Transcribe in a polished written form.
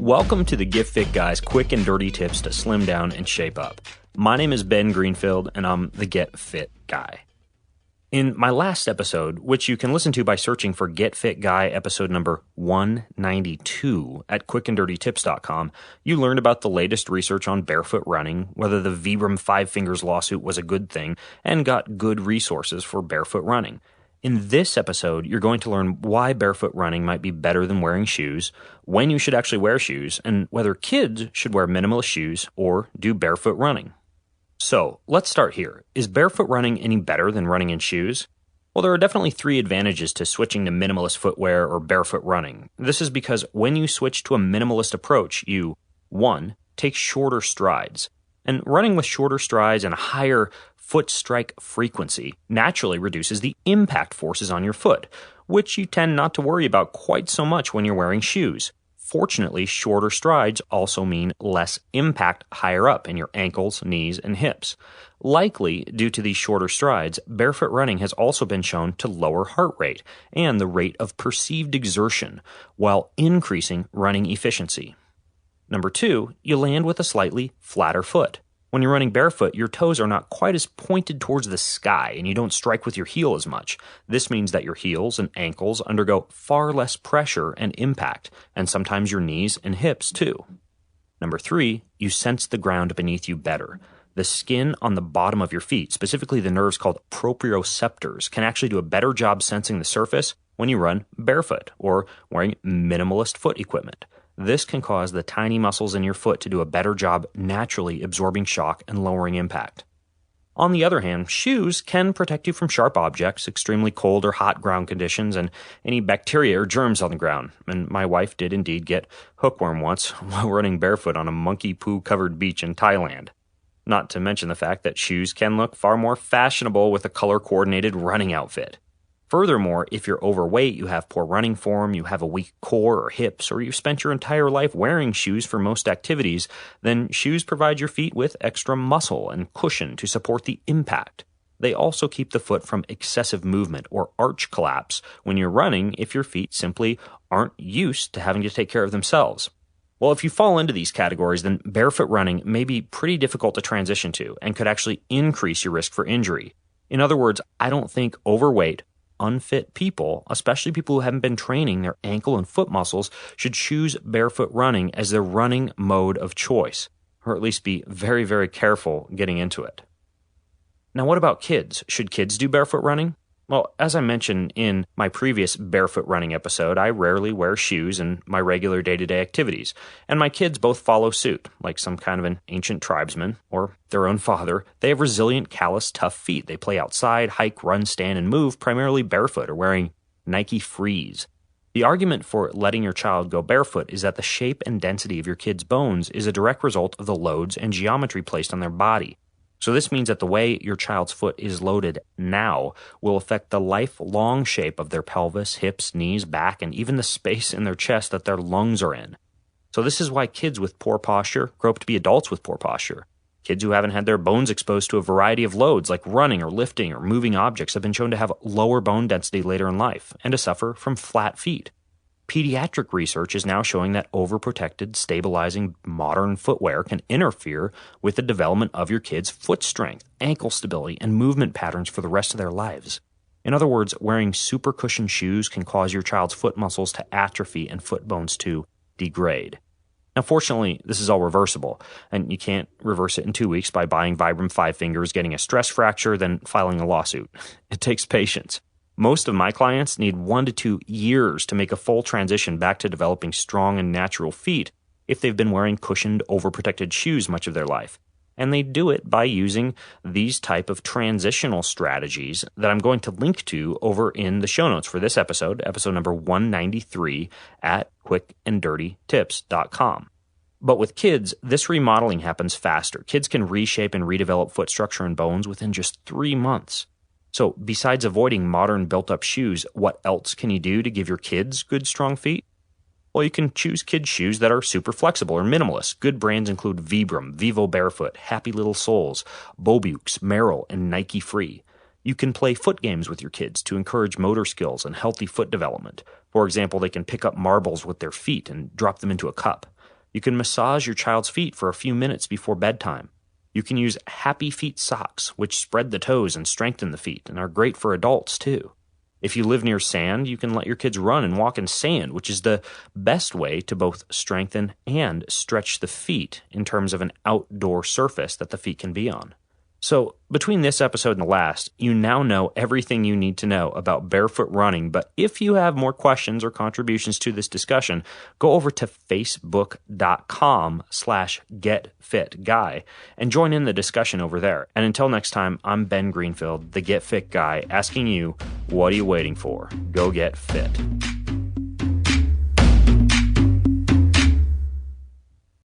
Welcome to the Get Fit Guy's quick and dirty tips to slim down and shape up. My name is Ben Greenfield, and I'm the Get Fit Guy. In my last episode, which you can listen to by searching for Get Fit Guy episode number 192 at quickanddirtytips.com, you learned about the latest research on barefoot running, whether the Vibram Five Fingers lawsuit was a good thing, and got good resources for barefoot running. In this episode, you're going to learn why barefoot running might be better than wearing shoes, when you should actually wear shoes, and whether kids should wear minimalist shoes or do barefoot running. So, let's start here. Is barefoot running any better than running in shoes? Well, there are definitely 3 advantages to switching to minimalist footwear or barefoot running. This is because when you switch to a minimalist approach, you, 1, take shorter strides. And running with shorter strides and a higher foot strike frequency naturally reduces the impact forces on your foot, which you tend not to worry about quite so much when you're wearing shoes. Fortunately, shorter strides also mean less impact higher up in your ankles, knees, and hips. Likely, due to these shorter strides, barefoot running has also been shown to lower heart rate and the rate of perceived exertion, while increasing running efficiency. Number 2, you land with a slightly flatter foot. When you're running barefoot, your toes are not quite as pointed towards the sky and you don't strike with your heel as much. This means that your heels and ankles undergo far less pressure and impact, and sometimes your knees and hips too. Number 3, you sense the ground beneath you better. The skin on the bottom of your feet, specifically the nerves called proprioceptors, can actually do a better job sensing the surface when you run barefoot or wearing minimalist foot equipment. This can cause the tiny muscles in your foot to do a better job naturally absorbing shock and lowering impact. On the other hand, shoes can protect you from sharp objects, extremely cold or hot ground conditions, and any bacteria or germs on the ground. And my wife did indeed get hookworm once while running barefoot on a monkey poo-covered beach in Thailand. Not to mention the fact that shoes can look far more fashionable with a color-coordinated running outfit. Furthermore, if you're overweight, you have poor running form, you have a weak core or hips, or you've spent your entire life wearing shoes for most activities, then shoes provide your feet with extra muscle and cushion to support the impact. They also keep the foot from excessive movement or arch collapse when you're running if your feet simply aren't used to having to take care of themselves. Well, if you fall into these categories, then barefoot running may be pretty difficult to transition to and could actually increase your risk for injury. In other words, I don't think overweight, unfit people, especially people who haven't been training their ankle and foot muscles, should choose barefoot running as their running mode of choice, or at least be very, very careful getting into it. Now, what about kids? Should kids do barefoot running? Well, as I mentioned in my previous barefoot running episode, I rarely wear shoes in my regular day-to-day activities, and my kids both follow suit. Like some kind of an ancient tribesman, or their own father, they have resilient, callous, tough feet. They play outside, hike, run, stand, and move primarily barefoot or wearing Nike Frees. The argument for letting your child go barefoot is that the shape and density of your kid's bones is a direct result of the loads and geometry placed on their body. So this means that the way your child's foot is loaded now will affect the lifelong shape of their pelvis, hips, knees, back, and even the space in their chest that their lungs are in. So this is why kids with poor posture grow up to be adults with poor posture. Kids who haven't had their bones exposed to a variety of loads like running or lifting or moving objects have been shown to have lower bone density later in life and to suffer from flat feet. Pediatric research is now showing that overprotected, stabilizing modern footwear can interfere with the development of your kid's foot strength, ankle stability, and movement patterns for the rest of their lives. In other words, wearing super cushioned shoes can cause your child's foot muscles to atrophy and foot bones to degrade. Now, fortunately, this is all reversible, and you can't reverse it in 2 weeks by buying Vibram Five Fingers, getting a stress fracture, then filing a lawsuit. It takes patience. Most of my clients need 1 to 2 years to make a full transition back to developing strong and natural feet if they've been wearing cushioned, overprotected shoes much of their life. And they do it by using these type of transitional strategies that I'm going to link to over in the show notes for this episode number 193 at quickanddirtytips.com. But with kids, this remodeling happens faster. Kids can reshape and redevelop foot structure and bones within just 3 months. So besides avoiding modern built-up shoes, what else can you do to give your kids good, strong feet? Well, you can choose kids' shoes that are super flexible or minimalist. Good brands include Vibram, Vivo Barefoot, Happy Little Soles, Bobukes, Merrell, and Nike Free. You can play foot games with your kids to encourage motor skills and healthy foot development. For example, they can pick up marbles with their feet and drop them into a cup. You can massage your child's feet for a few minutes before bedtime. You can use Happy Feet socks, which spread the toes and strengthen the feet and are great for adults too. If you live near sand, you can let your kids run and walk in sand, which is the best way to both strengthen and stretch the feet in terms of an outdoor surface that the feet can be on. So, between this episode and the last, you now know everything you need to know about barefoot running, but if you have more questions or contributions to this discussion, go over to facebook.com/getfitguy and join in the discussion over there. And until next time, I'm Ben Greenfield, the Get Fit Guy, asking you, what are you waiting for? Go get fit.